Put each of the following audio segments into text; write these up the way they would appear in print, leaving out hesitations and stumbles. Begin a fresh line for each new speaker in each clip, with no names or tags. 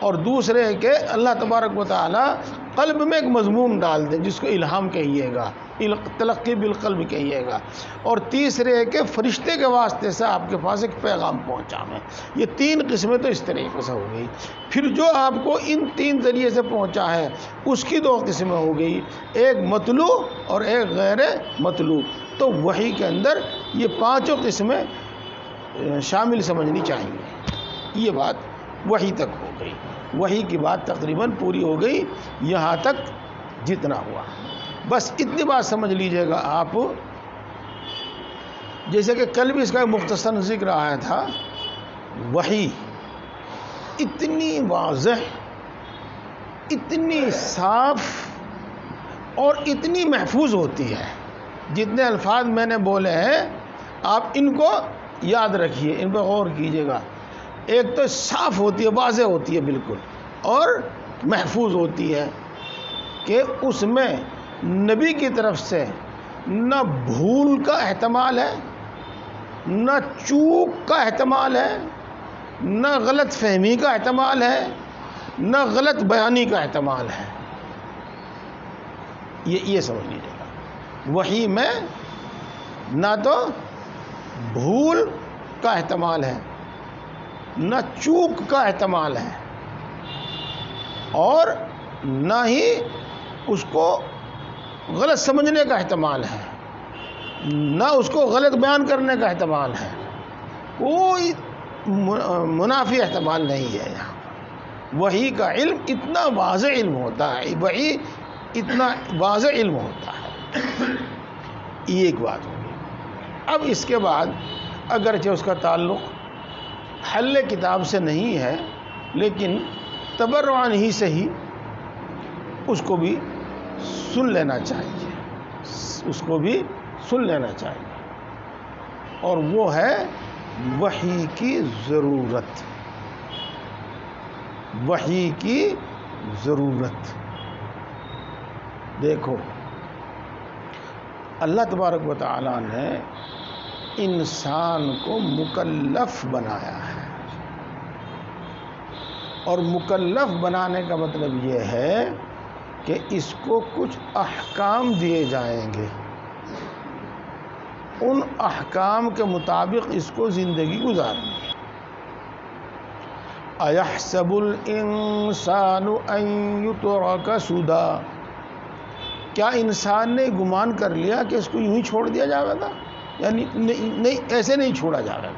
اور دوسرے کہ اللہ تبارک و تعالی قلب میں ایک مضمون ڈال دے جس کو الہام کہیے گا، تلقی بالقلب کہیے گا، اور تیسرے کہ فرشتے کے واسطے سے آپ کے پاس ایک پیغام پہنچا میں۔ یہ تین قسمیں تو اس طریقے سے ہو گئی۔ پھر جو آپ کو ان تین ذریعے سے پہنچا ہے اس کی دو قسمیں ہو گئی، ایک مطلوع اور ایک غیر مطلوع۔ تو وحی کے اندر یہ پانچوں قسمیں شامل سمجھنی چاہیے۔ یہ بات وحی تک ہو گئی، وحی کی بات تقریباً پوری ہو گئی یہاں تک جتنا ہوا۔ بس اتنی بات سمجھ لیجئے گا آپ، جیسے کہ کل بھی اس کا مختصر ذکر آیا تھا، وحی اتنی واضح، اتنی صاف اور اتنی محفوظ ہوتی ہے۔ جتنے الفاظ میں نے بولے ہیں آپ ان کو یاد رکھیے، ان پہ غور کیجئے گا۔ ایک تو صاف ہوتی ہے، واضح ہوتی ہے بالکل، اور محفوظ ہوتی ہے کہ اس میں نبی کی طرف سے نہ بھول کا احتمال ہے، نہ چوک کا احتمال ہے، نہ غلط فہمی کا احتمال ہے، نہ غلط بیانی کا احتمال ہے۔ یہ سمجھ لیجیے گا، وحی میں نہ تو بھول کا احتمال ہے، نہ چوک کا احتمال ہے، اور نہ ہی اس کو غلط سمجھنے کا احتمال ہے، نہ اس کو غلط بیان کرنے کا احتمال ہے۔ کوئی منافی احتمال نہیں ہے یہاں۔ وحی کا علم اتنا واضح علم ہوتا ہے، وحی اتنا واضح علم ہوتا ہے۔ یہ ایک بات ہوگی۔ اب اس کے بعد اگرچہ اس کا تعلق حل کتاب سے نہیں ہے، لیکن تبرعاً ہی سے ہی اس کو بھی سن لینا چاہیے، اس کو بھی سن لینا چاہیے، اور وہ ہے وحی کی ضرورت، وحی کی ضرورت۔ دیکھو اللہ تبارک و تعالیٰ نے انسان کو مکلف بنایا ہے، اور مکلف بنانے کا مطلب یہ ہے کہ اس کو کچھ احکام دیے جائیں گے، ان احکام کے مطابق اس کو زندگی گزارنی ہے۔ اَيَحْسَبُ الْإِنسَانُ أَن يُتْرَكَ سُدًى، کیا انسان نے گمان کر لیا کہ اس کو یوں ہی چھوڑ دیا جائے گا؟ یعنی نہیں، ایسے نہیں چھوڑا جائے گا۔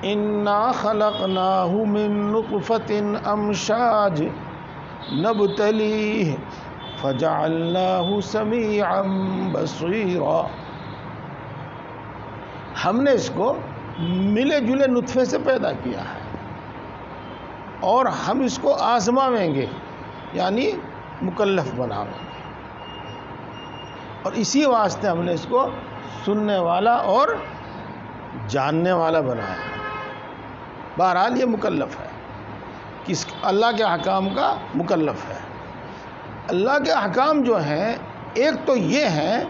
اِنَّا خَلَقْنَاهُ مِن نُطْفَةٍ أَمْشَاجٍ نَبْتَلِيهِ فَجَعَلْنَاهُ سَمِيعًا بَصِيرًا، ہم نے اس کو ملے جلے نطفے سے پیدا کیا ہے، اور ہم اس کو آزمائیں گے، یعنی مکلف بناویں گے، اور اسی واسطے ہم نے اس کو سننے والا اور جاننے والا بنایا ہے۔ بہرحال یہ مکلف ہے، کس اللہ کے احکام کا مکلف ہے۔ اللہ کے احکام جو ہیں، ایک تو یہ ہے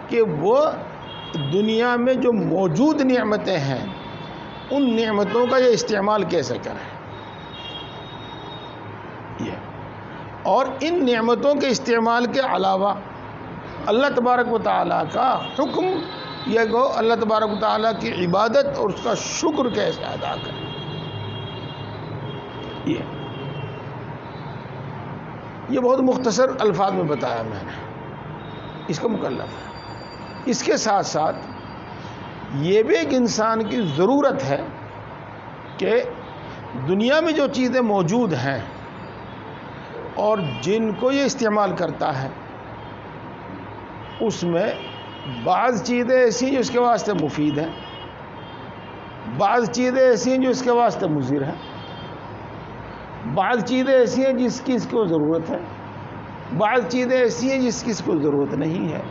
کہ وہ دنیا میں جو موجود نعمتیں ہیں ان نعمتوں کا یہ استعمال کیسے کریں، یہ، اور ان نعمتوں کے استعمال کے علاوہ اللہ تبارک و تعالیٰ کا حکم یہ کہ اللہ تبارک و تعالیٰ کی عبادت اور اس کا شکر کیسے ادا کریں، یہ بہت مختصر الفاظ میں بتایا میں نے، اس کا مکلف ہے۔ اس کے ساتھ ساتھ یہ بھی ایک انسان کی ضرورت ہے کہ دنیا میں جو چیزیں موجود ہیں اور جن کو یہ استعمال کرتا ہے، اس میں بعض چیزیں ایسی ہیں جو اس کے واسطے مفید ہیں، بعض چیزیں ایسی ہیں جو اس کے واسطے مضر ہیں، بعض چیزیں ایسی ہیں جس کی اس کو ضرورت ہے، بعض چیزیں ایسی ہیں جس کی اس کو ضرورت نہیں ہے،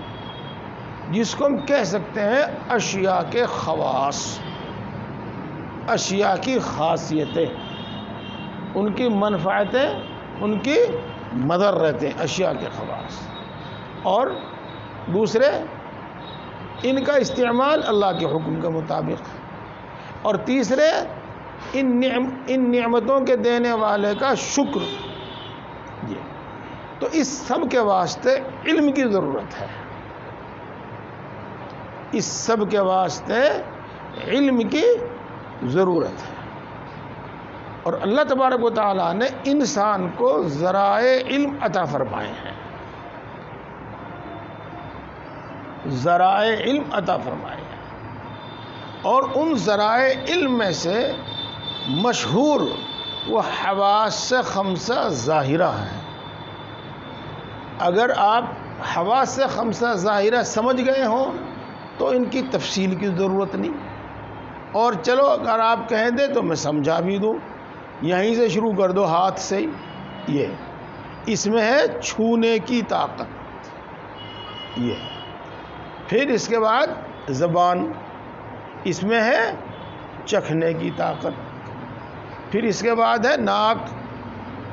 جس کو ہم کہہ سکتے ہیں اشیاء کے خواص، اشیاء کی خاصیتیں، ان کی منفعتیں، ان کی مضرتیں، اشیاء کے خواص، اور دوسرے ان کا استعمال اللہ کے حکم کے مطابق، اور تیسرے ان نعمتوں کے دینے والے کا شکر. تو اس سب کے واسطے علم کی ضرورت ہے. اس سب کے واسطے علم کی ضرورت ہے. اور اللہ تبارک و تعالیٰ نے انسان کو ذرائع علم عطا فرمائے ہیں. ذرائع علم عطا فرمائے ہیں. اور ان ذرائع علم میں سے مشہور وہ حواس خمسہ ظاہرہ ہیں. اگر آپ حواس خمسہ ظاہرہ سمجھ گئے ہوں تو ان کی تفصیل کی ضرورت نہیں. اور چلو اگر آپ کہیں دیں تو میں سمجھا بھی دوں. یہیں سے شروع کر دو، ہاتھ سے ہی. یہ اس میں ہے چھونے کی طاقت. یہ پھر اس کے بعد زبان، اس میں ہے چکھنے کی طاقت. پھر اس کے بعد ہے ناک،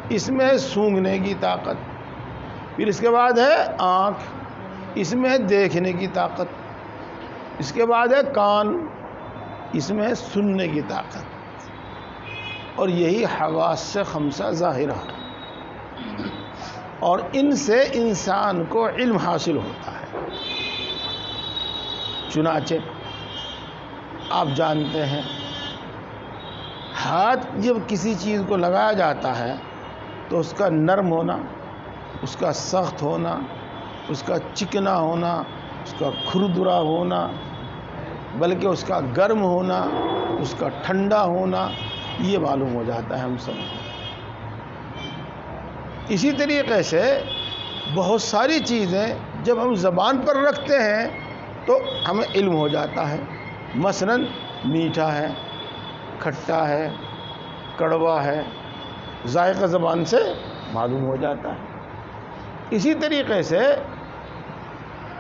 اس میں ہے سونگھنے کی طاقت. پھر اس کے بعد ہے آنکھ، اس میں ہے دیکھنے کی طاقت. اس کے بعد ہے کان، اس میں ہے سننے کی طاقت. اور یہی حواس سے خمسہ ظاہرہ ہے. اور ان سے انسان کو علم حاصل ہوتا ہے. چنانچہ آپ جانتے ہیں ہاتھ جب کسی چیز کو لگایا جاتا ہے تو اس کا نرم ہونا، اس کا سخت ہونا، اس کا چکنا ہونا، اس کا کھردرا ہونا، بلکہ اس کا گرم ہونا، اس کا ٹھنڈا ہونا، یہ معلوم ہو جاتا ہے ہم سب. اسی طریقے سے بہت ساری چیزیں جب ہم زبان پر رکھتے ہیں تو ہمیں علم ہو جاتا ہے. مثلاً میٹھا ہے، کھٹا ہے، کڑوا ہے، ذائقہ زبان سے معلوم ہو جاتا ہے. اسی طریقے سے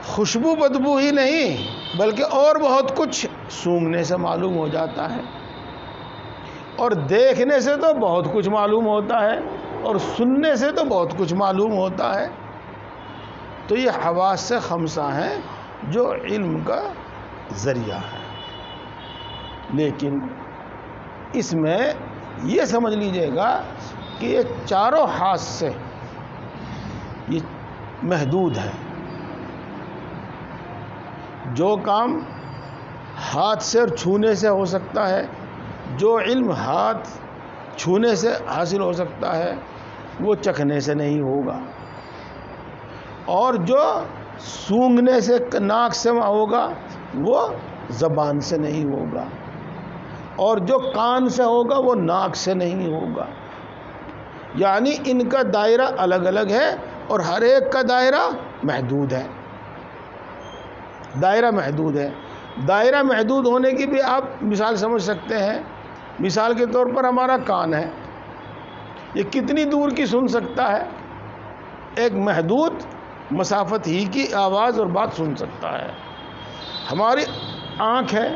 خوشبو بدبو ہی نہیں بلکہ اور بہت کچھ سونگھنے سے معلوم ہو جاتا ہے. اور دیکھنے سے تو بہت کچھ معلوم ہوتا ہے، اور سننے سے تو بہت کچھ معلوم ہوتا ہے. تو یہ حواس سے خمسہ ہیں جو علم کا ذریعہ ہے. لیکن اس میں یہ سمجھ لیجئے گا کہ یہ چاروں حواس سے یہ محدود ہے. جو کام ہاتھ سے اور چھونے سے ہو سکتا ہے، جو علم ہاتھ چھونے سے حاصل ہو سکتا ہے، وہ چکھنے سے نہیں ہوگا. اور جو سونگھنے سے ناک سے ہوگا وہ زبان سے نہیں ہوگا. اور جو کان سے ہوگا وہ ناک سے نہیں ہوگا. یعنی ان کا دائرہ الگ الگ ہے اور ہر ایک کا دائرہ محدود ہے. دائرہ محدود ہے. دائرہ محدود ہونے کی بھی آپ مثال سمجھ سکتے ہیں. مثال کے طور پر ہمارا کان ہے، یہ کتنی دور کی سن سکتا ہے؟ ایک محدود مسافت ہی کی آواز اور بات سن سکتا ہے. ہماری آنکھ ہے،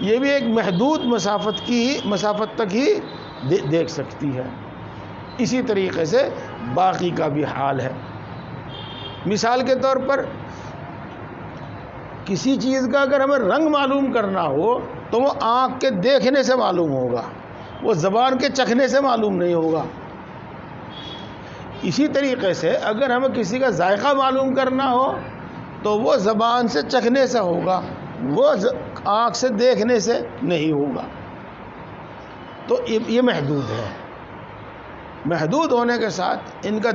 یہ بھی ایک محدود مسافت تک ہی دیکھ سکتی ہے. اسی طریقے سے باقی کا بھی حال ہے. مثال کے طور پر کسی چیز کا اگر ہمیں رنگ معلوم کرنا ہو تو وہ آنکھ کے دیکھنے سے معلوم ہوگا، وہ زبان کے چکھنے سے معلوم نہیں ہوگا. اسی طریقے سے اگر ہمیں کسی کا ذائقہ معلوم کرنا ہو تو وہ زبان سے چکھنے سے ہوگا، وہ آنکھ سے دیکھنے سے نہیں ہوگا. تو یہ محدود ہے. محدود ہونے کے ساتھ ان کا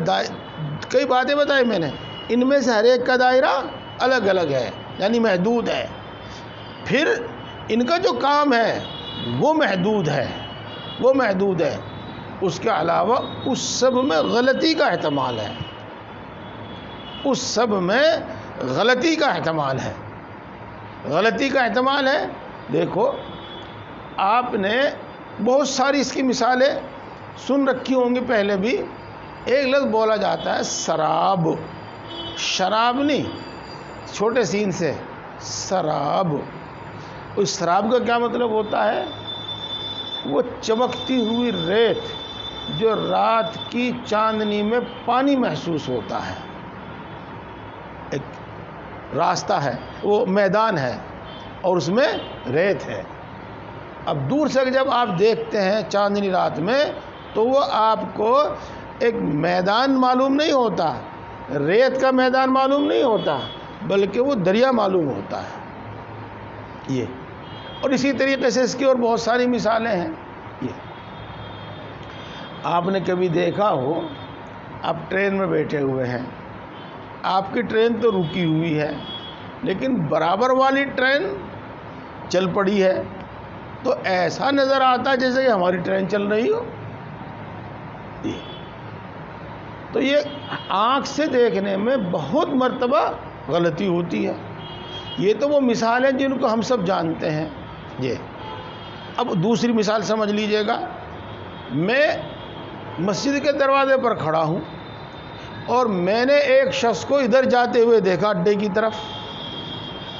کئی باتیں بتائی میں نے، ان میں سے ہر ایک کا دائرہ الگ الگ ہے، یعنی محدود ہے. پھر ان کا جو کام ہے وہ محدود ہے، وہ محدود ہے. اس کے علاوہ اس سب میں غلطی کا احتمال ہے، اس سب میں غلطی کا احتمال ہے. غلطی کا احتمال ہے. دیکھو آپ نے بہت ساری اس کی مثالیں سن رکھی ہوں گی پہلے بھی. ایک لفظ بولا جاتا ہے سراب، شراب نہیں، چھوٹے سین سے سراب. اس سراب کا کیا مطلب ہوتا ہے؟ وہ چمکتی ہوئی ریت جو رات کی چاندنی میں پانی محسوس ہوتا ہے. ایک راستہ ہے، وہ میدان ہے اور اس میں ریت ہے. اب دور سے جب آپ دیکھتے ہیں چاندنی رات میں تو وہ آپ کو ایک میدان معلوم نہیں ہوتا، ریت کا میدان معلوم نہیں ہوتا، بلکہ وہ دریا معلوم ہوتا ہے یہ۔ اور اسی طریقے سے اس کی اور بہت ساری مثالیں ہیں یہ۔ آپ نے کبھی دیکھا ہو، آپ ٹرین میں بیٹھے ہوئے ہیں، آپ کی ٹرین تو رکی ہوئی ہے لیکن برابر والی ٹرین چل پڑی ہے، تو ایسا نظر آتا ہے جیسے کہ ہماری ٹرین چل رہی ہو۔ تو یہ آنکھ سے دیکھنے میں بہت مرتبہ غلطی ہوتی ہے۔ یہ تو وہ مثالیں جن کو ہم سب جانتے ہیں یہ۔ اب دوسری مثال سمجھ لیجئے گا، میں مسجد کے دروازے پر کھڑا ہوں اور میں نے ایک شخص کو ادھر جاتے ہوئے دیکھا اڈے کی طرف،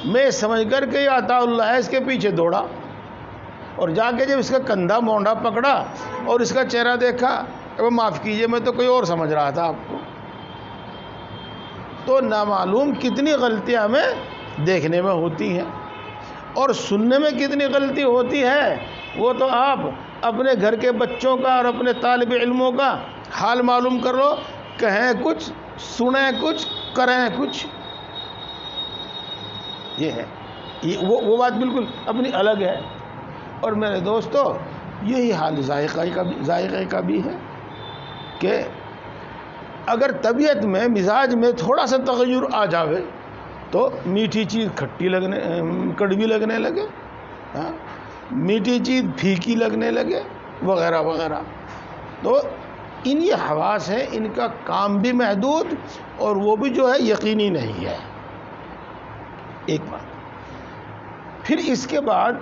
میں سمجھ کر کہ یہ عطا اللہ ہے، اس کے پیچھے دوڑا اور جا کے جب اس کا کندھا مونڈا پکڑا اور اس کا چہرہ دیکھا، وہ معاف کیجئے میں تو کوئی اور سمجھ رہا تھا آپ کو۔ تو نامعلوم کتنی غلطیاں ہمیں دیکھنے میں ہوتی ہیں اور سننے میں کتنی غلطی ہوتی ہے، وہ تو آپ اپنے گھر کے بچوں کا اور اپنے طالب علموں کا حال معلوم کر لو، کہیں کچھ سنیں کچھ کریں کچھ، یہ ہے وہ بات بالکل اپنی الگ ہے۔ اور میرے دوستو یہی حال ذائقے کا بھی ہے کہ اگر طبیعت میں مزاج میں تھوڑا سا تغیر آ جاوے تو میٹھی چیز کڑوی لگنے لگے، میٹھی چیز پھیکی لگنے لگے وغیرہ وغیرہ۔ تو ان یہ حواس ہیں، ان کا کام بھی محدود اور وہ بھی جو ہے یقینی نہیں ہے، ایک بات۔ پھر اس کے بعد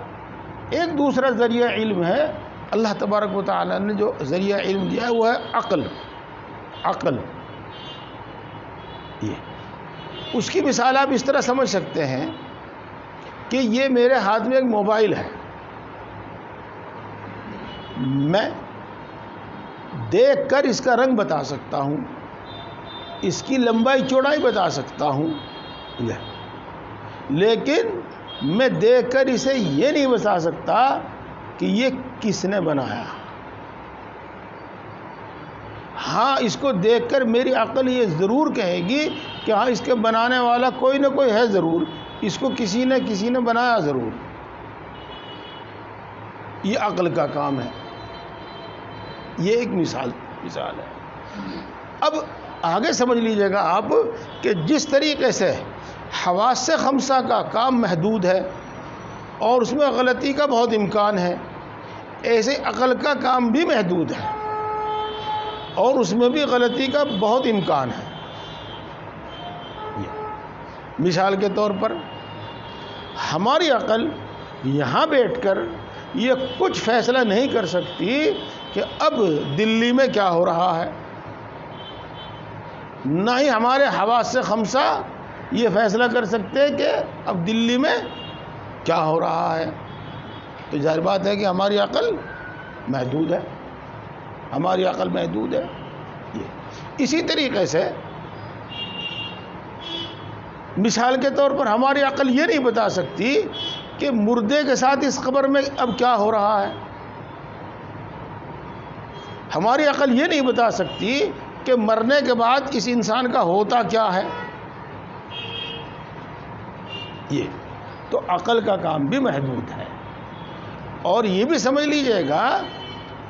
ایک دوسرا ذریعہ علم ہے، اللہ تبارک و تعالیٰ نے جو ذریعہ علم دیا ہے وہ ہے عقل۔ یہ اس کی مثال آپ اس طرح سمجھ سکتے ہیں کہ یہ میرے ہاتھ میں ایک موبائل ہے، میں دیکھ کر اس کا رنگ بتا سکتا ہوں، اس کی لمبائی چوڑائی بتا سکتا ہوں، لیکن میں دیکھ کر اسے یہ نہیں بتا سکتا کہ یہ کس نے بنایا۔ ہاں اس کو دیکھ کر میری عقل یہ ضرور کہے گی کہ ہاں اس کے بنانے والا کوئی نہ کوئی ہے ضرور، اس کو کسی نے بنایا ضرور۔ یہ عقل کا کام ہے، یہ ایک مثال ہے۔ اب آگے سمجھ لیجئے گا آپ کہ جس طریقے سے حواس خمسہ کا کام محدود ہے اور اس میں غلطی کا بہت امکان ہے، ایسے عقل کا کام بھی محدود ہے اور اس میں بھی غلطی کا بہت امکان ہے۔ مثال کے طور پر ہماری عقل یہاں بیٹھ کر یہ کچھ فیصلہ نہیں کر سکتی کہ اب دلی میں کیا ہو رہا ہے، نہ ہی ہمارے حواس خمسہ یہ فیصلہ کر سکتے کہ اب دلی میں کیا ہو رہا ہے۔ تو ظاہر بات ہے کہ ہماری عقل محدود ہے، ہماری عقل محدود ہے۔ اسی طریقے سے مثال کے طور پر ہماری عقل یہ نہیں بتا سکتی کہ مردے کے ساتھ اس قبر میں اب کیا ہو رہا ہے، ہماری عقل یہ نہیں بتا سکتی کہ مرنے کے بعد اس انسان کا ہوتا کیا ہے۔ یہ تو عقل کا کام بھی محدود ہے۔ اور یہ بھی سمجھ لیجئے گا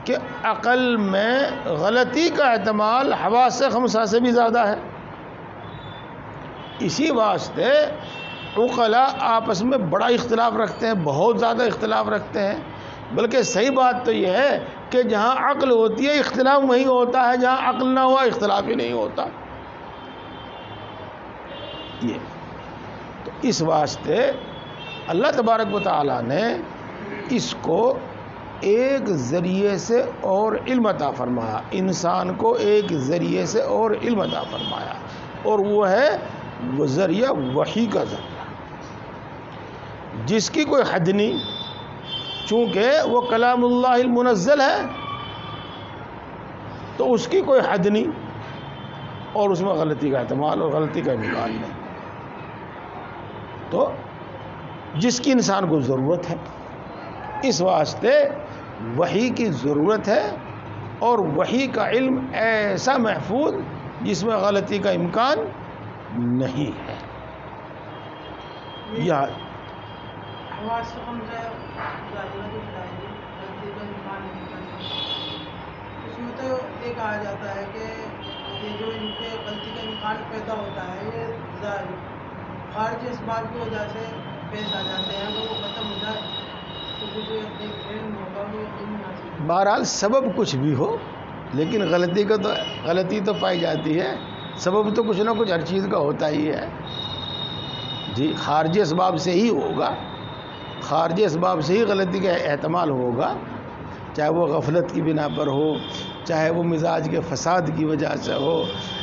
کہ عقل میں غلطی کا احتمال حواس خمسہ سے بھی زیادہ ہے۔ اسی واسطے عقلاء آپس میں بڑا اختلاف رکھتے ہیں، بہت زیادہ اختلاف رکھتے ہیں، بلکہ صحیح بات تو یہ ہے کہ جہاں عقل ہوتی ہے اختلاف وہیں ہوتا ہے، جہاں عقل نہ ہوا اختلاف ہی نہیں ہوتا۔ یہ تو اس واسطے اللہ تبارک و تعالیٰ نے اس کو ایک ذریعے سے اور علم عطا فرمایا، انسان کو ایک ذریعے سے اور علم عطا فرمایا، اور وہ ہے وہ ذریعہ وحی کا ذریعہ، جس کی کوئی حد نہیں، چونکہ وہ کلام اللہ المنزل ہے تو اس کی کوئی حد نہیں اور اس میں غلطی کا احتمال اور غلطی کا امکان نہیں۔ تو جس کی انسان کو ضرورت ہے اس واسطے وحی کی ضرورت ہے، اور وحی کا علم ایسا محفوظ جس میں غلطی کا امکان نہیں ہے۔ یا
اس میں تو یہ کہا جاتا ہے کہ یہ جو ان کے غلطی کا امکان پیدا ہوتا ہے یہ خارج اسباب کی وجہ سے پیش آ جاتے ہیں، اگر وہ ختم ہو جائے تو وہ جو ایک علم ہوگا وہ علم حاصل۔
بہرحال سبب کچھ بھی ہو، لیکن غلطی تو پائی جاتی ہے، سبب تو کچھ نہ کچھ ہر چیز کا ہوتا ہی ہے جی۔ خارجی اسباب سے ہی ہوگا، خارجی اسباب سے ہی غلطی کا احتمال ہوگا، چاہے وہ غفلت کی بنا پر ہو، چاہے وہ مزاج کے فساد کی وجہ سے ہو،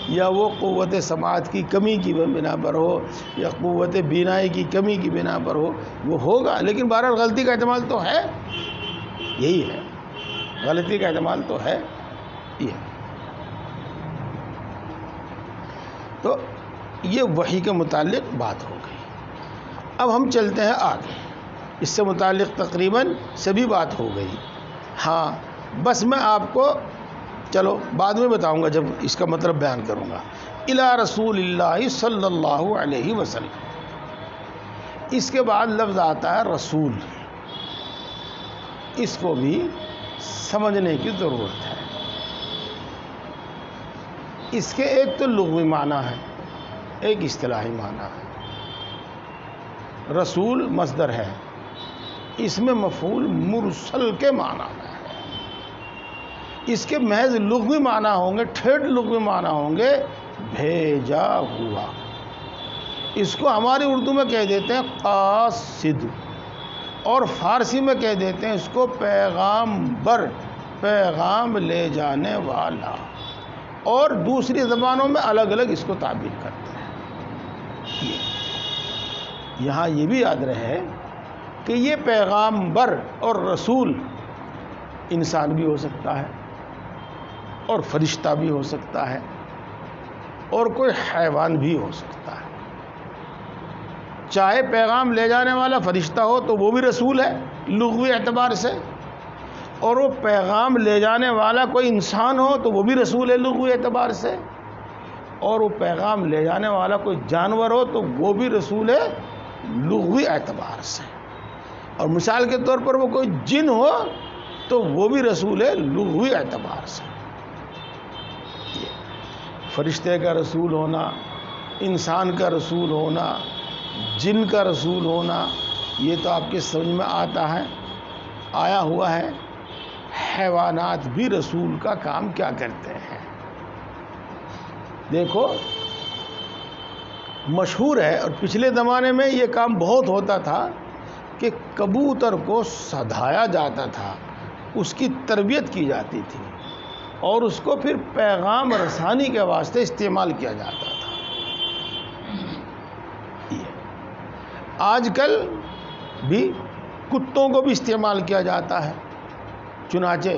یا وہ قوت سماعت کی کمی کی بنا پر ہو، یا قوت بینائی کی کمی کی بنا پر ہو، وہ ہوگا، لیکن بہرحال غلطی کا احتمال تو ہے، یہی ہے، غلطی کا احتمال تو ہے یہ۔ تو یہ وحی کے متعلق بات ہو گئی۔ اب ہم چلتے ہیں آگے، اس سے متعلق تقریباً سبھی بات ہو گئی۔ ہاں بس میں آپ کو چلو بعد میں بتاؤں گا جب اس کا مطلب بیان کروں گا۔ الی رسول اللہ صلی اللہ علیہ وسلم، اس کے بعد لفظ آتا ہے رسول، اس کو بھی سمجھنے کی ضرورت ہے۔ اس کے ایک تو لغوی معنی ہے، ایک اصطلاحی معنی ہے۔ رسول مصدر ہے، اس میں مفعول مرسل کے معنی میں ہے۔ اس کے محض لغوی معنی ہوں گے، ٹھیٹ لغوی معنی ہوں گے بھیجا ہوا۔ اس کو ہماری اردو میں کہہ دیتے ہیں قاصد، اور فارسی میں کہہ دیتے ہیں اس کو پیغام بر، پیغام لے جانے والا، اور دوسری زبانوں میں الگ الگ اس کو تعبیر کرتے ہیں۔ یہاں یہ بھی یاد رہے کہ یہ پیغام بر اور رسول انسان بھی ہو سکتا ہے، اور فرشتہ بھی ہو سکتا ہے، اور کوئی حیوان بھی ہو سکتا ہے۔ چاہے پیغام لے جانے والا فرشتہ ہو تو وہ بھی رسول ہے لغوی اعتبار سے، اور وہ پیغام لے جانے والا کوئی انسان ہو تو وہ بھی رسول ہے لغوی اعتبار سے، اور وہ پیغام لے جانے والا کوئی جانور ہو تو وہ بھی رسول ہے لغوی اعتبار سے، اور مثال کے طور پر وہ کوئی جن ہو تو وہ بھی رسول ہے لغوی اعتبار سے۔ فرشتے کا رسول ہونا، انسان کا رسول ہونا، جن کا رسول ہونا، یہ تو آپ کے سمجھ میں آتا ہے، آیا ہوا ہے۔ حیوانات بھی رسول کا کام کیا کرتے ہیں؟ دیکھو مشہور ہے، اور پچھلے زمانے میں یہ کام بہت ہوتا تھا کہ کبوتر کو سدھایا جاتا تھا، اس کی تربیت کی جاتی تھی، اور اس کو پھر پیغام رسانی کے واسطے استعمال کیا جاتا تھا۔ آج کل بھی کتوں کو بھی استعمال کیا جاتا ہے، چنانچہ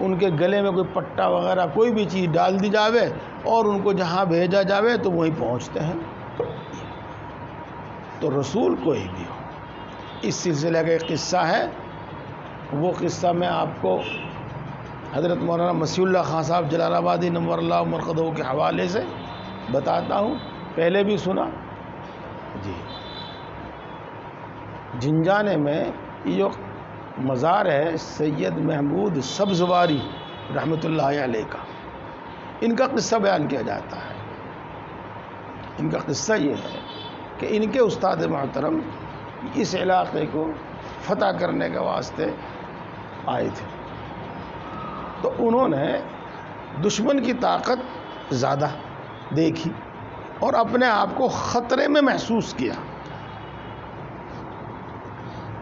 ان کے گلے میں کوئی پٹا وغیرہ کوئی بھی چیز ڈال دی جاوے اور ان کو جہاں بھیجا جاوے تو وہیں پہنچتے ہیں۔ تو رسول کوئی بھی ہو، اس سلسلے کا ایک قصہ ہے، وہ قصہ میں آپ کو حضرت مولانا مسیح اللہ خان صاحب جلال آبادی نور اللہ مرقدہ کے حوالے سے بتاتا ہوں، پہلے بھی سنا جی۔ جنجانے میں یہ مزار ہے سید محمود سبزواری رحمۃ اللہ علیہ کا، ان کا قصہ بیان کیا جاتا ہے۔ ان کا قصہ یہ ہے کہ ان کے استاد محترم اس علاقے کو فتح کرنے کے واسطے آئے تھے، تو انہوں نے دشمن کی طاقت زیادہ دیکھی اور اپنے آپ کو خطرے میں محسوس کیا،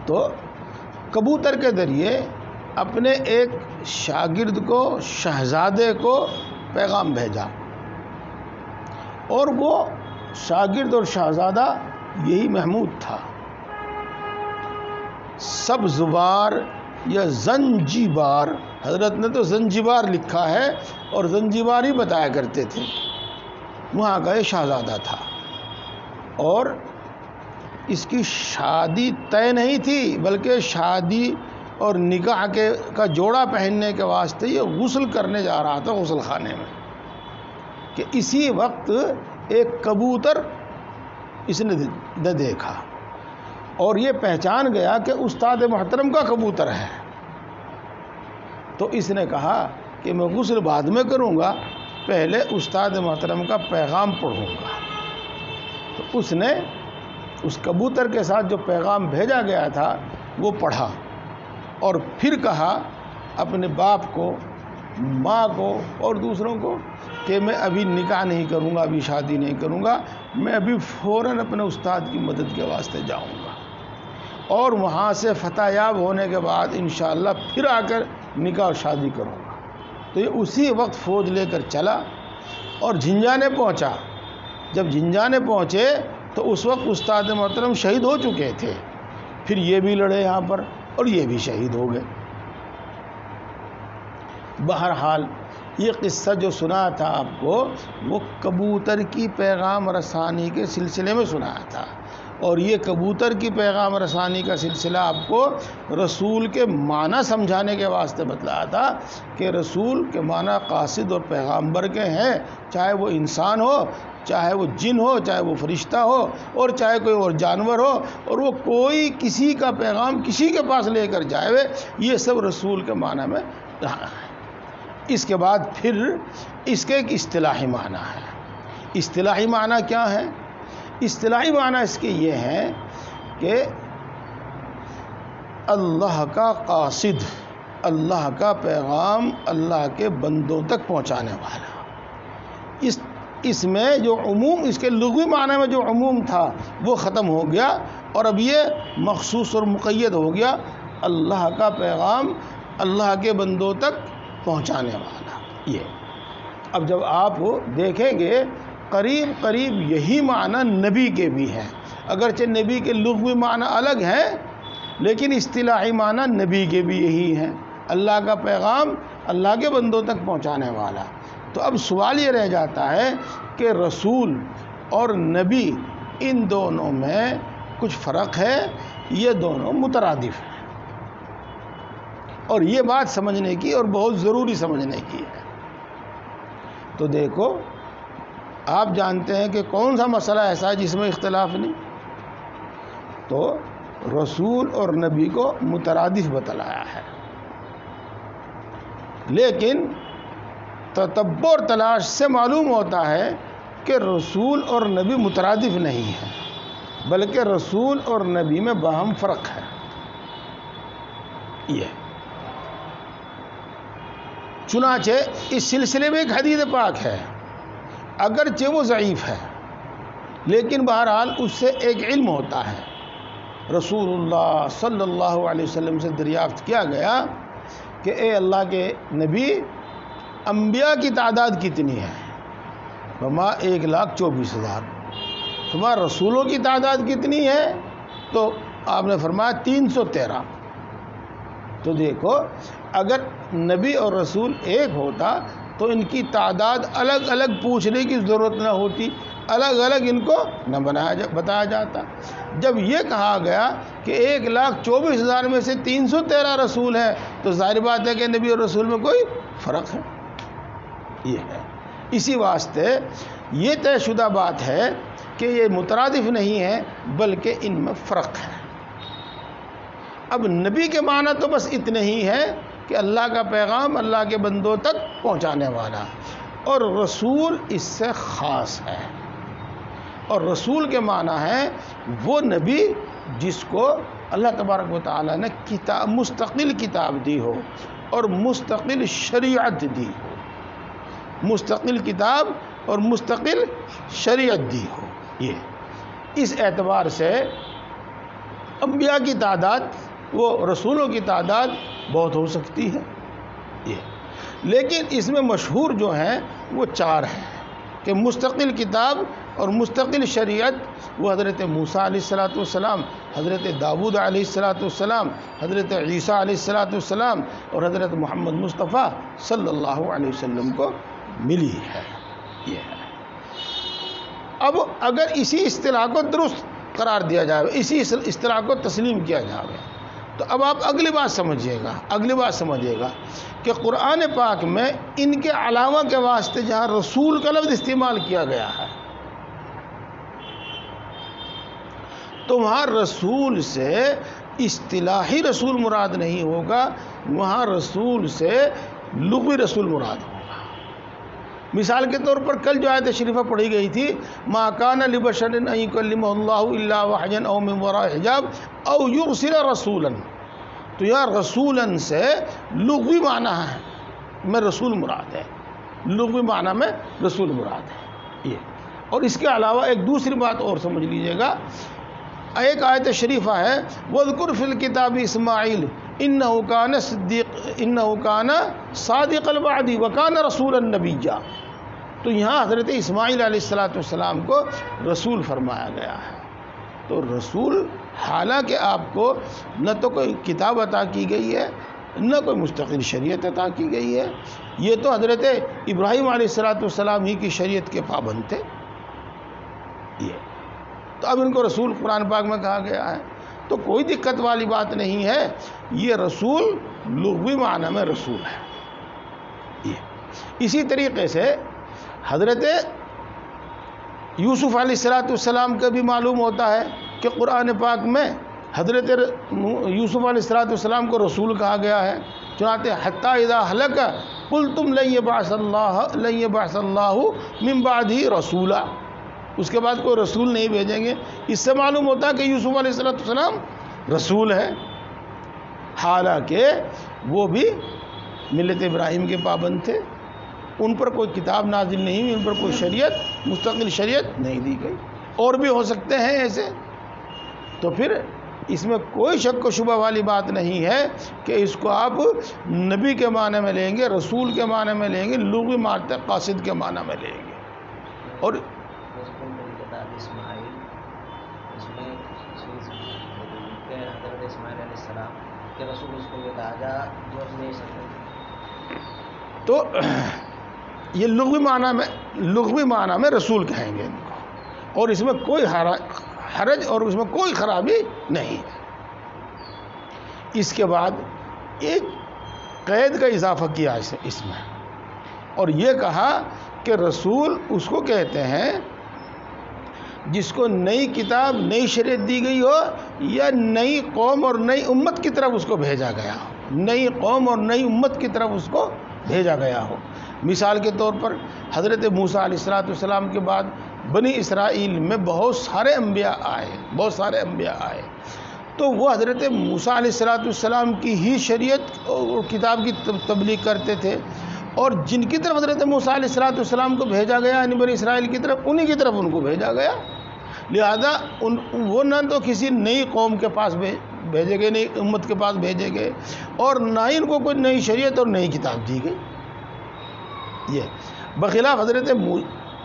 تو کبوتر کے ذریعے اپنے ایک شاگرد کو، شہزادے کو پیغام بھیجا، اور وہ شاگرد اور شہزادہ یہی محمود تھا۔ سبزوار یا زنجیبار، حضرت نے تو زنجیبار لکھا ہے اور زنجیبار ہی بتایا کرتے تھے، وہاں کا یہ شہزادہ تھا، اور اس کی شادی طے نہیں تھی، بلکہ شادی اور نکاح کا جوڑا پہننے کے واسطے یہ غسل کرنے جا رہا تھا غسل خانے میں، کہ اسی وقت ایک کبوتر اس نے دیکھا اور یہ پہچان گیا کہ استاد محترم کا کبوتر ہے، تو اس نے کہا کہ میں غسل بعد میں کروں گا، پہلے استاد محترم کا پیغام پڑھوں گا۔ تو اس نے اس کبوتر کے ساتھ جو پیغام بھیجا گیا تھا وہ پڑھا، اور پھر کہا اپنے باپ کو، ماں کو اور دوسروں کو کہ میں ابھی نکاح نہیں کروں گا، ابھی شادی نہیں کروں گا، میں ابھی فوراً اپنے استاد کی مدد کے واسطے جاؤں گا، اور وہاں سے فتح یاب ہونے کے بعد انشاءاللہ پھر آ کر نکاح اور شادی کروں گا۔ تو یہ اسی وقت فوج لے کر چلا اور جھنجھانے پہنچا۔ جب جھنجھانے پہنچے تو اس وقت استاد محترم شہید ہو چکے تھے، پھر یہ بھی لڑے یہاں پر اور یہ بھی شہید ہو گئے۔ بہرحال یہ قصہ جو سنا تھا آپ کو، وہ کبوتر کی پیغام رسانی کے سلسلے میں سنایا تھا، اور یہ کبوتر کی پیغام رسانی کا سلسلہ آپ کو رسول کے معنی سمجھانے کے واسطے بتلایا تھا کہ رسول کے معنی قاصد اور پیغامبر کے ہیں، چاہے وہ انسان ہو، چاہے وہ جن ہو، چاہے وہ فرشتہ ہو، اور چاہے کوئی اور جانور ہو، اور وہ کوئی کسی کا پیغام کسی کے پاس لے کر جائے، یہ سب رسول کے معنی میں رہا ہے۔ اس کے بعد پھر اس کے ایک اصطلاحی معنی ہے۔ اصطلاحی معنی کیا ہے؟ اصطلاحی معنی اس کے یہ ہے کہ اللہ کا قاصد، اللہ کا پیغام اللہ کے بندوں تک پہنچانے والا۔ اس میں جو عموم، اس کے لغوی معنی میں جو عموم تھا وہ ختم ہو گیا، اور اب یہ مخصوص اور مقید ہو گیا، اللہ کا پیغام اللہ کے بندوں تک پہنچانے والا۔ یہ اب جب آپ دیکھیں گے قریب قریب یہی معنی نبی کے بھی ہیں، اگرچہ نبی کے لغوی معنی الگ ہیں، لیکن اصطلاحی معنی نبی کے بھی یہی ہیں، اللہ کا پیغام اللہ کے بندوں تک پہنچانے والا۔ تو اب سوال یہ رہ جاتا ہے کہ رسول اور نبی ان دونوں میں کچھ فرق ہے، یہ دونوں مترادف ہیں، اور یہ بات سمجھنے کی اور بہت ضروری سمجھنے کی ہے۔ تو دیکھو، آپ جانتے ہیں کہ کون سا مسئلہ ایسا ہے جس میں اختلاف نہیں؟ تو رسول اور نبی کو مترادف بتلایا ہے، لیکن تتبع اور تلاش سے معلوم ہوتا ہے کہ رسول اور نبی مترادف نہیں ہیں، بلکہ رسول اور نبی میں باہم فرق ہے۔ یہ چنانچہ اس سلسلے میں ایک حدیث پاک ہے، اگرچہ وہ ضعیف ہے، لیکن بہرحال اس سے ایک علم ہوتا ہے۔ رسول اللہ صلی اللہ علیہ وسلم سے دریافت کیا گیا کہ اے اللہ کے نبی، انبیاء کی تعداد کتنی ہے؟ فرمایا 1,24,000۔ فرمایا رسولوں کی تعداد کتنی ہے؟ تو آپ نے فرمایا 313۔ تو دیکھو، اگر نبی اور رسول ایک ہوتا تو ان کی تعداد الگ الگ پوچھنے کی ضرورت نہ ہوتی، الگ الگ ان کو نہ بتایا جاتا۔ جب یہ کہا گیا کہ 1,24,000 میں سے 313 رسول ہیں، تو ظاہر بات ہے کہ نبی اور رسول میں کوئی فرق ہے۔ یہ ہے، اسی واسطے یہ طے شدہ بات ہے کہ یہ مترادف نہیں ہے، بلکہ ان میں فرق ہے۔ اب نبی کے معنی تو بس اتنے ہی ہے کہ اللہ کا پیغام اللہ کے بندوں تک پہنچانے والا، اور رسول اس سے خاص ہے۔ اور رسول کے معنی ہے وہ نبی جس کو اللہ تبارک و تعالیٰ نے مستقل کتاب دی ہو اور مستقل شریعت دی ہو، مستقل کتاب اور مستقل شریعت دی ہو۔ یہ اس اعتبار سے انبیاء کی تعداد، وہ رسولوں کی تعداد بہت ہو سکتی ہے، یہ لیکن اس میں مشہور جو ہیں وہ 4 ہیں کہ مستقل کتاب اور مستقل شریعت وہ حضرت موسیٰ علیہ الصلاۃ والسلام، حضرت داؤد علیہ الصلاۃ والسلام، حضرت عیسیٰ علیہ الصلاۃ والسلام اور حضرت محمد مصطفیٰ صلی اللہ علیہ وسلم کو ملی ہے۔ یہ ہے۔ اب اگر اسی اصطلاح کو درست قرار دیا جائے، اسی اصطلاح کو تسلیم کیا جائے، تو اب آپ اگلی بات سمجھیے گا کہ قرآن پاک میں ان کے علاوہ کے واسطے جہاں رسول کا لفظ استعمال کیا گیا ہے تو وہاں رسول سے اصطلاحی رسول مراد نہیں ہوگا، وہاں رسول سے لغوی رسول مراد ہوگا۔ مثال کے طور پر کل جو آیت شریفہ پڑھی گئی تھی، ما کان لبشر ان یکلمہ اللہ الا وحیا او من وراء حجاب او یرسل رسولا، تو یہاں رسولا سے لغوی معنی ہے میں رسول مراد ہے، لغوی معنی میں رسول مراد ہے یہ۔ اور اس کے علاوہ ایک دوسری بات اور سمجھ لیجئے گا، ایک آیت شریفہ ہے وَاذْكُرْ فِي الْكِتَابِ اسماعیل إِنَّهُ كَانَ صَادِقَ الْوَعْدِ وَكَانَ رَسُولًا نَبِيًّا، تو یہاں حضرت اسماعیل علیہ السلام کو رسول فرمایا گیا ہے۔ تو رسول حالانکہ آپ کو نہ تو کوئی کتاب عطا کی گئی ہے نہ کوئی مستقل شریعت عطا کی گئی ہے، یہ تو حضرت ابراہیم علیہ السلام ہی کی شریعت کے پابند تھے یہ، تو اب ان کو رسول قرآن پاک میں کہا گیا ہے، تو کوئی دقت والی بات نہیں ہے، یہ رسول لغوی معنی میں رسول ہے یہ۔ اسی طریقے سے حضرت یوسف علیہ السلام کا بھی معلوم ہوتا ہے کہ قرآن پاک میں حضرت یوسف علیہ السلام کو رسول کہا گیا ہے، چنانچہ حتیٰ اذا ہلک قلتم لن یبعث اللہ من بعدہ رسولا، اس کے بعد کوئی رسول نہیں بھیجیں گے۔ اس سے معلوم ہوتا ہے کہ یوسف علیہ السلام رسول ہے، حالانکہ وہ بھی ملت ابراہیم کے پابند تھے، ان پر کوئی کتاب نازل نہیں ہوئی، ان پر کوئی شریعت مستقل شریعت نہیں دی گئی، اور بھی ہو سکتے ہیں ایسے۔ تو پھر اس میں کوئی شک و شبہ والی بات نہیں ہے کہ اس کو آپ نبی کے معنی میں لیں گے، رسول کے معنی میں لیں گے، لغوی معنی قاصد کے معنی میں لیں گے۔ اور
اسماعیل اس میں حضرت اسماعیل علیہ السلام کے رسول اس کو یہ کہا جا جو نہیں سکتے،
تو یہ لغوی معنی میں رسول کہیں گے ان کو، اور اس میں کوئی حرج اور اس میں کوئی خرابی نہیں ہے۔ اس کے بعد ایک قید کا اضافہ کیا اس میں، اور یہ کہا کہ رسول اس کو کہتے ہیں جس کو نئی کتاب نئی شریعت دی گئی ہو یا نئی قوم اور نئی امت کی طرف اس کو بھیجا گیا ہو، نئی قوم اور نئی امت کی طرف اس کو بھیجا گیا ہو۔ مثال کے طور پر حضرت موسیٰ علیہ السلام کے بعد بنی اسرائیل میں بہت سارے انبیاء آئے، تو وہ حضرت موسیٰ علیہ السلام کی ہی شریعت اور کتاب کی تبلیغ کرتے تھے، اور جن کی طرف حضرت موسیٰ علیہ السلام کو بھیجا گیا یعنی بنی اسرائیل کی طرف، انہی کی طرف ان کو بھیجا گیا، لہذا وہ نہ تو کسی نئی قوم کے پاس بھیجے گئے، نئی امت کے پاس بھیجے گئے، اور نہ ہی ان کو کوئی نئی شریعت اور نئی کتاب دی گئی۔ یہ بخلاف حضرت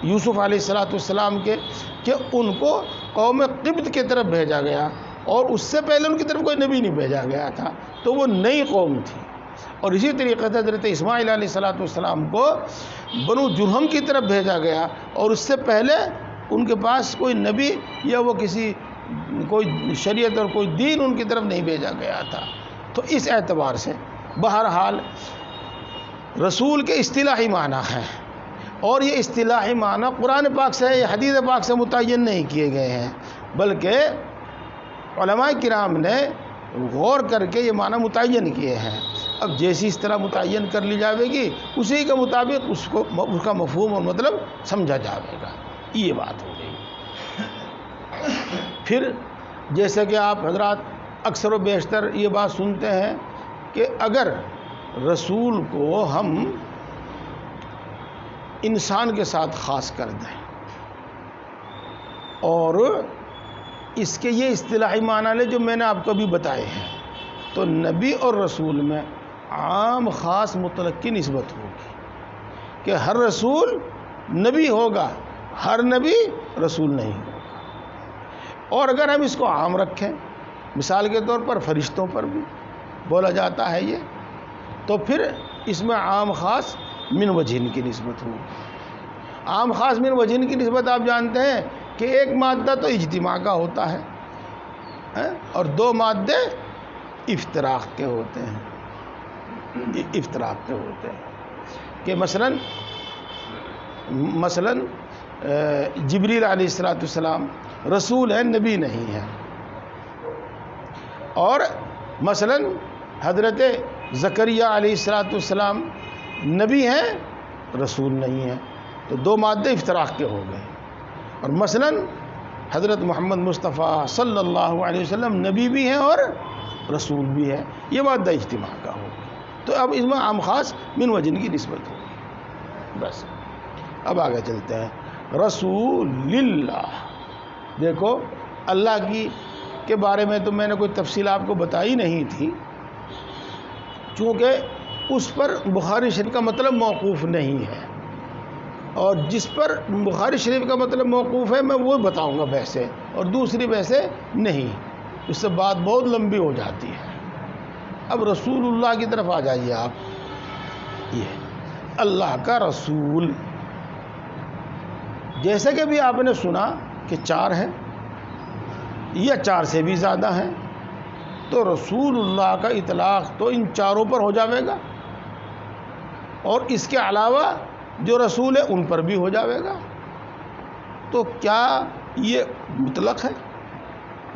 یوسف علیہ السلام کے کہ ان کو قوم قبط کی طرف بھیجا گیا، اور اس سے پہلے ان کی طرف کوئی نبی نہیں بھیجا گیا تھا، تو وہ نئی قوم تھی۔ اور اسی طریقے سے حضرت اسماعیل علیہ السلام کو بنو جرہم کی طرف بھیجا گیا، اور اس سے پہلے ان کے پاس کوئی نبی یا وہ کوئی شریعت اور کوئی دین ان کی طرف نہیں بھیجا گیا تھا۔ تو اس اعتبار سے بہرحال رسول کے اصطلاحی معنی ہیں، اور یہ اصطلاحی معنی قرآن پاک سے یا حدیث پاک سے متعین نہیں کیے گئے ہیں، بلکہ علماء کرام نے غور کر کے یہ معنی متعین کیے ہیں۔ اب جیسی اس طرح متعین کر لی جائے گی، اسی کے مطابق اس کا مفہوم اور مطلب سمجھا جائے گا، یہ بات ہو گئی۔ پھر جیسے کہ آپ حضرات اکثر و بیشتر یہ بات سنتے ہیں کہ اگر رسول کو ہم انسان کے ساتھ خاص کر دیں اور اس کے یہ اصطلاحی معنی لے جو میں نے آپ کو بھی بتائے ہیں، تو نبی اور رسول میں عام خاص مطلق کی نسبت ہوگی کہ ہر رسول نبی ہوگا، ہر نبی رسول نہیں ہوگا۔ اور اگر ہم اس کو عام رکھیں، مثال کے طور پر فرشتوں پر بھی بولا جاتا ہے یہ، تو پھر اس میں عام خاص من وجہن کی نسبت ہوگی۔ عام خاص من وجہن کی نسبت آپ جانتے ہیں کہ ایک مادہ تو اجتماع کا ہوتا ہے، اور دو مادے افتراق کے ہوتے ہیں، افتراق کے ہوتے ہیں کہ مثلاً جبریل علیہ السلام رسول ہے، نبی نہیں ہے، اور مثلاً حضرت زکریا علیہ السلام نبی ہیں، رسول نہیں ہے، تو دو مادے افتراق کے ہو گئے۔ اور مثلاً حضرت محمد مصطفیٰ صلی اللہ علیہ وسلم نبی بھی ہیں اور رسول بھی ہے، یہ مادہ اجتماع کا ہو گیا۔ تو اب اس میں عام خاص من وجن کی نسبت ہوگی۔ بس اب آگے چلتے ہیں۔ رسول اللہ، دیکھو اللہ کی کے بارے میں تو میں نے کوئی تفصیل آپ کو بتائی نہیں تھی، چونکہ اس پر بخاری شریف کا مطلب موقوف نہیں ہے، اور جس پر بخاری شریف کا مطلب موقوف ہے میں وہ بتاؤں گا بحثیں، اور دوسری بحثیں نہیں، اس سے بات بہت لمبی ہو جاتی ہے۔ اب رسول اللہ کی طرف آ جائیے آپ، یہ اللہ کا رسول، جیسے کہ بھی آپ نے سنا کہ 4 ہیں یا 4 سے بھی زیادہ ہیں، تو رسول اللہ کا اطلاق تو ان 4 پر ہو جاوے گا، اور اس کے علاوہ جو رسول ہے ان پر بھی ہو جاوے گا۔ تو کیا یہ مطلق ہے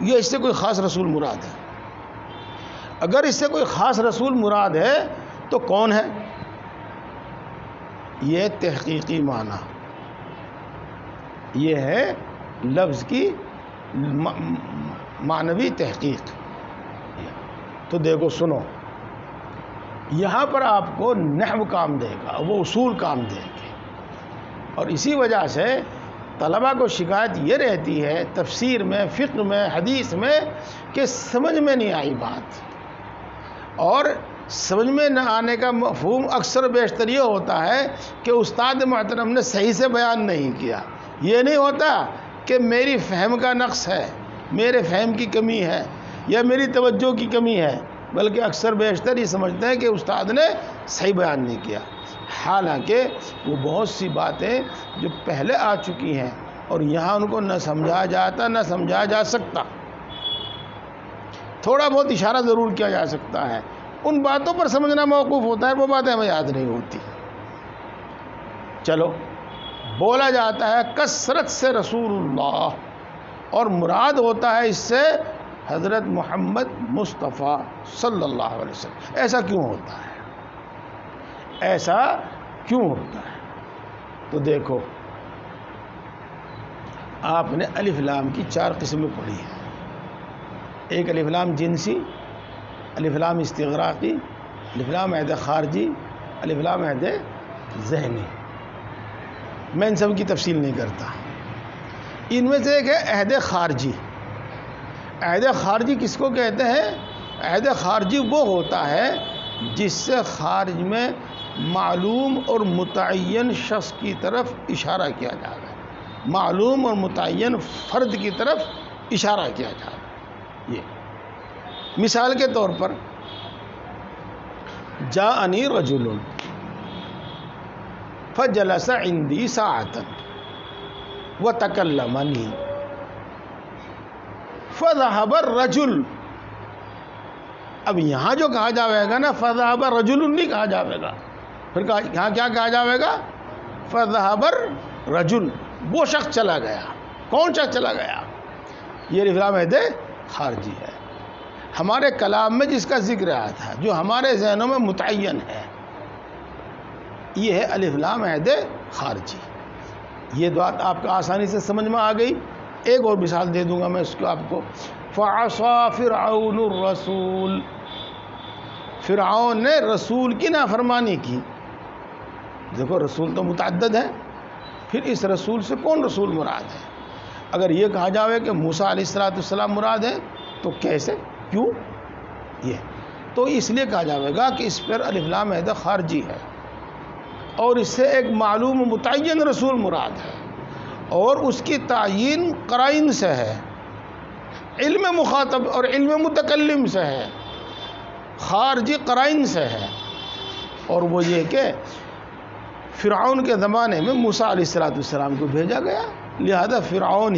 یا اس سے کوئی خاص رسول مراد ہے؟ اگر اس سے کوئی خاص رسول مراد ہے تو کون ہے؟ یہ تحقیقی معنی، یہ ہے لفظ کی معنوی تحقیق۔ تو دیکھو سنو، یہاں پر آپ کو نحو کام دے گا، وہ اصول کام دے گے، اور اسی وجہ سے طلباء کو شکایت یہ رہتی ہے تفسیر میں، فقہ میں، حدیث میں، کہ سمجھ میں نہیں آئی بات، اور سمجھ میں نہ آنے کا مفہوم اکثر بیشتر یہ ہوتا ہے کہ استاد محترم نے صحیح سے بیان نہیں کیا۔ یہ نہیں ہوتا کہ میری فہم کا نقص ہے، میرے فہم کی کمی ہے، یا میری توجہ کی کمی ہے، بلکہ اکثر بیشتر یہ سمجھتے ہیں کہ استاد نے صحیح بیان نہیں کیا، حالانکہ وہ بہت سی باتیں جو پہلے آ چکی ہیں اور یہاں ان کو نہ سمجھا جاتا نہ سمجھا جا سکتا، تھوڑا بہت اشارہ ضرور کیا جا سکتا ہے، ان باتوں پر سمجھنا موقوف ہوتا ہے، وہ باتیں ہمیں یاد نہیں ہوتی۔ چلو، بولا جاتا ہے کثرت سے رسول اللہ، اور مراد ہوتا ہے اس سے حضرت محمد مصطفیٰ صلی اللہ علیہ وسلم۔ ایسا کیوں ہوتا ہے؟ ایسا کیوں ہوتا ہے؟ تو دیکھو، آپ نے الف لام کی 4 قسمیں پڑھی ہیں۔ ایک الف لام جنسی، الف لام استغراقی، الف لام عہد خارجی، الف لام عہد ذہنی۔ میں ان سب کی تفصیل نہیں کرتا۔ ان میں سے ایک ہے عہد خارجی۔ عہد خارجی کس کو کہتے ہیں؟ عہد خارجی وہ ہوتا ہے جس سے خارج میں معلوم اور متعین شخص کی طرف اشارہ کیا جا رہا ہے، معلوم اور متعین فرد کی طرف اشارہ کیا جا رہا ہے۔ یہ مثال کے طور پر جاءنی رجل فجلس عندی ساعتا وتکلمنی فذهب الرجل۔ اب یہاں جو کہا جاوے گا نا، فذهب الرجل نہیں کہا جاوے گا، پھر یہاں کیا کہا جاوے گا؟ فذهب الرجل، وہ شخص چلا گیا۔ کون شخص چلا گیا؟ یہ الف لام عہد خارجی ہے۔ ہمارے کلام میں جس کا ذکر آیا تھا، جو ہمارے ذہنوں میں متعین ہے، یہ ہے الف لام عہد خارجی۔ یہ بات آپ کو آسانی سے سمجھ میں آ گئی۔ ایک اور مثال دے دوں گا میں اس کو آپ کو۔ فعصى فرعون الرسول، فرعون نے رسول کی نافرمانی کی۔ دیکھو، رسول تو متعدد ہے، پھر اس رسول سے کون رسول مراد ہے؟ اگر یہ کہا جاوے کہ موسیٰ علیہ السلام مراد ہے تو کیسے، کیوں؟ یہ تو اس لیے کہا جاوے گا کہ اس پر الف لام عہد خارجی ہے، اور اس سے ایک معلوم و متعین رسول مراد ہے، اور اس کی تعیین قرائن سے ہے، علم مخاطب اور علم متکلم سے ہے، خارجی قرائن سے ہے۔ اور وہ یہ کہ فرعون کے زمانے میں موسیٰ علیہ السلام کو بھیجا گیا، لہذا فرعون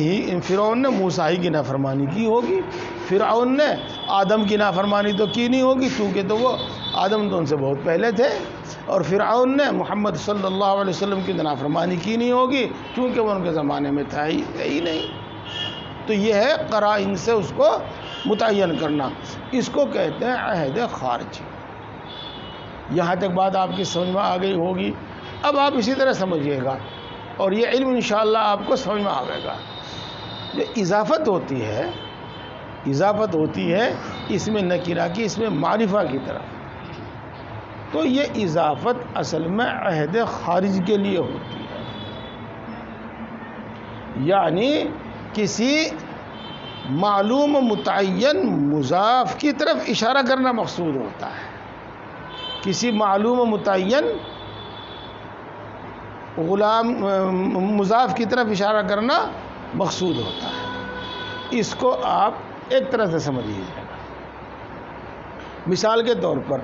نے موسیٰ ہی کی نافرمانی کی ہوگی۔ فرعون نے آدم کی نافرمانی تو کی نہیں ہوگی کیونکہ تو وہ آدم تو ان سے بہت پہلے تھے، اور فرعون نے محمد صلی اللہ علیہ وسلم کی نافرمانی کی نہیں ہوگی کیونکہ وہ ان کے زمانے میں تھا ہی نہیں۔ تو یہ ہے قرائن سے اس کو متعین کرنا، اس کو کہتے ہیں عہد خارجی۔ یہاں تک بات آپ کی سمجھ میں آ گئی ہوگی۔ اب آپ اسی طرح سمجھیے گا اور یہ علم انشاءاللہ آپ کو سمجھ میں آئے گا۔ جو اضافت ہوتی ہے اس میں نکرہ کی، اس میں معرفہ کی طرف، تو یہ اضافت اصل میں عہد خارج کے لیے ہوتی ہے، یعنی کسی معلوم و متعین مضاف کی طرف اشارہ کرنا مقصود ہوتا ہے، کسی معلوم و متعین غلام مضاف کی طرف اشارہ کرنا مقصود ہوتا ہے۔ اس کو آپ ایک طرح سے سمجھیے گا۔ مثال کے طور پر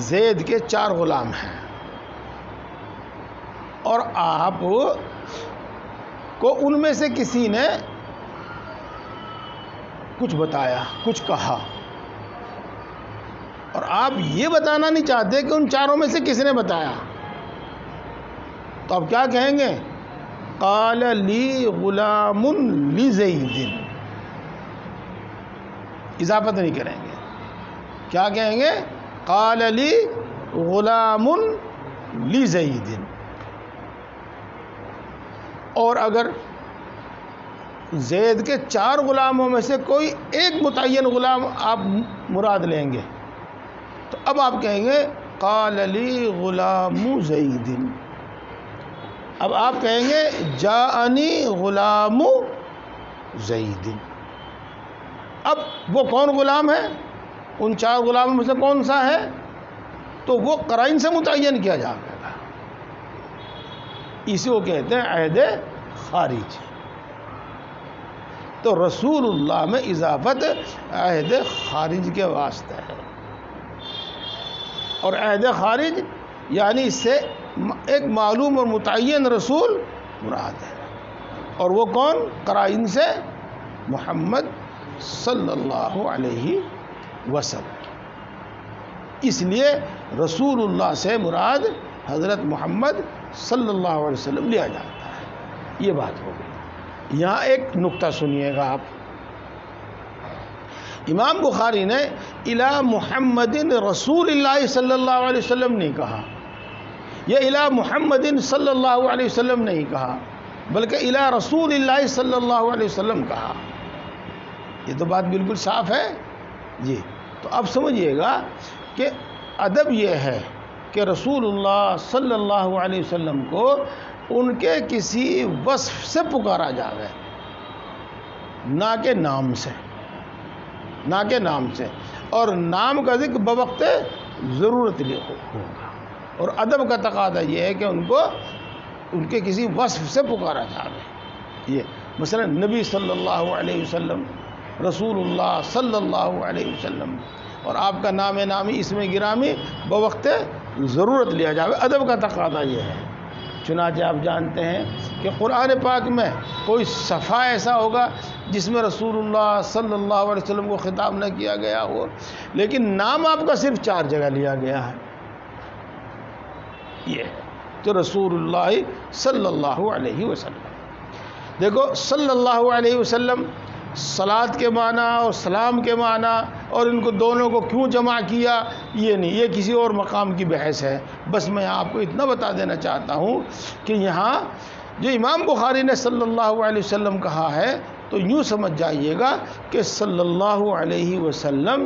زید کے 4 غلام ہیں اور آپ کو ان میں سے کسی نے کچھ بتایا، کچھ کہا، اور آپ یہ بتانا نہیں چاہتے کہ ان 4 میں سے کس نے بتایا، تو آپ کیا کہیں گے؟ قال لی غلام لزید، اضافت نہیں کریں گے، کیا کہیں گے؟ قال لی غلام لزید۔ اور اگر زید کے 4 غلاموں میں سے کوئی ایک متعین غلام آپ مراد لیں گے تو اب آپ کہیں گے قال لی غلام زید۔ اب آپ کہیں گے جاءنی غلام زید۔ اب وہ کون غلام ہے؟ ان 4 غلاموں میں سے کون سا ہے؟ تو وہ قرائن سے متعین کیا جائے گا، اسی کو کہتے ہیں عہد خارج۔ تو رسول اللہ میں اضافت عہد خارج کے واسطے ہے، اور عہد خارج یعنی اس سے ایک معلوم اور متعین رسول مراد ہے، اور وہ کون؟ قرائن سے محمد صلی اللہ علیہ وسلم۔ اس لیے رسول اللہ سے مراد حضرت محمد صلی اللہ علیہ وسلم لیا جاتا ہے۔ یہ بات ہو گئی۔ یہاں ایک نقطہ سنیے گا آپ، امام بخاری نے الی محمد رسول اللہ صلی اللہ علیہ وسلم نہیں کہا، یہ الی محمد صلی اللہ علیہ وسلم نہیں کہا، بلکہ الی رسول اللہ صلی اللہ علیہ وسلم کہا۔ یہ تو بات بالکل صاف ہے جی۔ تو اب سمجھیے گا کہ ادب یہ ہے کہ رسول اللہ صلی اللہ علیہ وسلم کو ان کے کسی وصف سے پکارا جاوے، نہ کہ نام سے، نہ کہ نام سے، اور نام کا ذکر بوقت ضرورت لیے ہوگا، اور ادب کا تقاضا یہ ہے کہ ان کو ان کے کسی وصف سے پکارا جاوے۔ یہ مثلا نبی صلی اللہ علیہ وسلم، رسول اللہ صلی اللہ علیہ وسلم، اور آپ کا نام نامی اسم گرامی بوقت ضرورت لیا جاوے، ادب کا تقاضا یہ ہے۔ چنانچہ آپ جانتے ہیں کہ قرآن پاک میں کوئی صفحہ ایسا ہوگا جس میں رسول اللہ صلی اللہ علیہ وسلم کو خطاب نہ کیا گیا ہو، لیکن نام آپ کا صرف 4 جگہ لیا گیا ہے۔ یہ تو رسول اللہ صلی اللہ علیہ وسلم۔ دیکھو صلی اللہ علیہ وسلم صلاۃ کے معنی اور سلام کے معنی، اور ان کو دونوں کو کیوں جمع کیا یہ نہیں، یہ کسی اور مقام کی بحث ہے۔ بس میں آپ کو اتنا بتا دینا چاہتا ہوں کہ یہاں جو امام بخاری نے صلی اللہ علیہ وسلم کہا ہے تو یوں سمجھ جائیے گا کہ صلی اللہ علیہ وسلم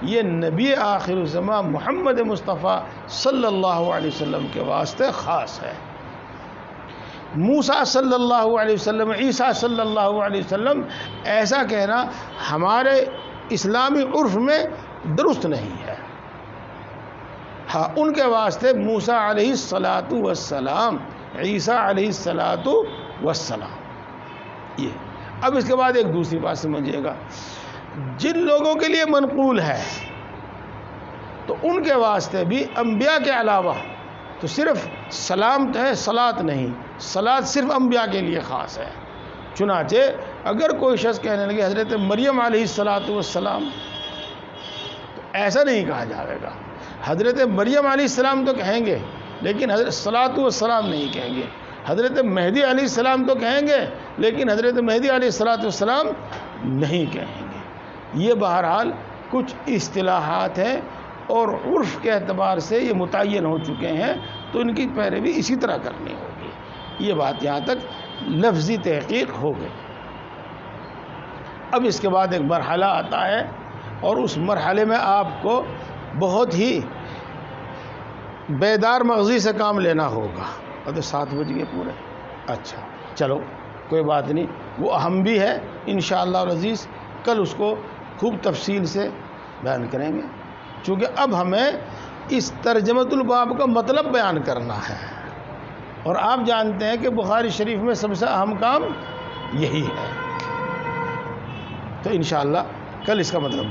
یہ نبی آخر الزمان محمد مصطفیٰ صلی اللہ علیہ وسلم کے واسطے خاص ہے۔ موسیٰ صلی اللہ علیہ وسلم، عیسیٰ صلی اللہ علیہ وسلم، ایسا کہنا ہمارے اسلامی عرف میں درست نہیں ہے۔ ہاں ان کے واسطے موسیٰ علیہ الصلاۃ والسلام، عیسیٰ علیہ الصلاۃ والسلام۔ یہ اب اس کے بعد ایک دوسری بات سمجھیے گا، جن لوگوں کے لیے منقول ہے تو ان کے واسطے بھی انبیاء کے علاوہ تو صرف سلام ہے، صلاۃ نہیں، صلاۃ صرف انبیاء کے لیے خاص ہے۔ چنانچہ اگر کوئی شخص کہنے لگے حضرت مریم علیہ السلام، تو ایسا نہیں کہا جائے گا۔ حضرت مریم علیہ السلام تو کہیں گے، لیکن حضرت صلاۃ والسلام نہیں کہیں گے۔ حضرت مہدی علیہ السلام تو کہیں گے، لیکن حضرت مہدی علیہ السلام نہیں کہیں گے۔ یہ بہرحال کچھ اصطلاحات ہیں اور عرف کے اعتبار سے یہ متعین ہو چکے ہیں، تو ان کی پیروی اسی طرح کرنی ہوگی۔ یہ بات یہاں تک لفظی تحقیق ہو گئی۔ اب اس کے بعد ایک مرحلہ آتا ہے، اور اس مرحلے میں آپ کو بہت ہی بیدار مغزی سے کام لینا ہوگا۔ اور تو 7 بج گئے پورے، اچھا چلو کوئی بات نہیں، وہ اہم بھی ہے، انشاءاللہ العزیز کل اس کو خوب تفصیل سے بیان کریں گے، چونکہ اب ہمیں اس ترجمۃ الباب کا مطلب بیان کرنا ہے، اور آپ جانتے ہیں کہ بخاری شریف میں سب سے اہم کام یہی ہے۔ تو انشاءاللہ کل اس کا مطلب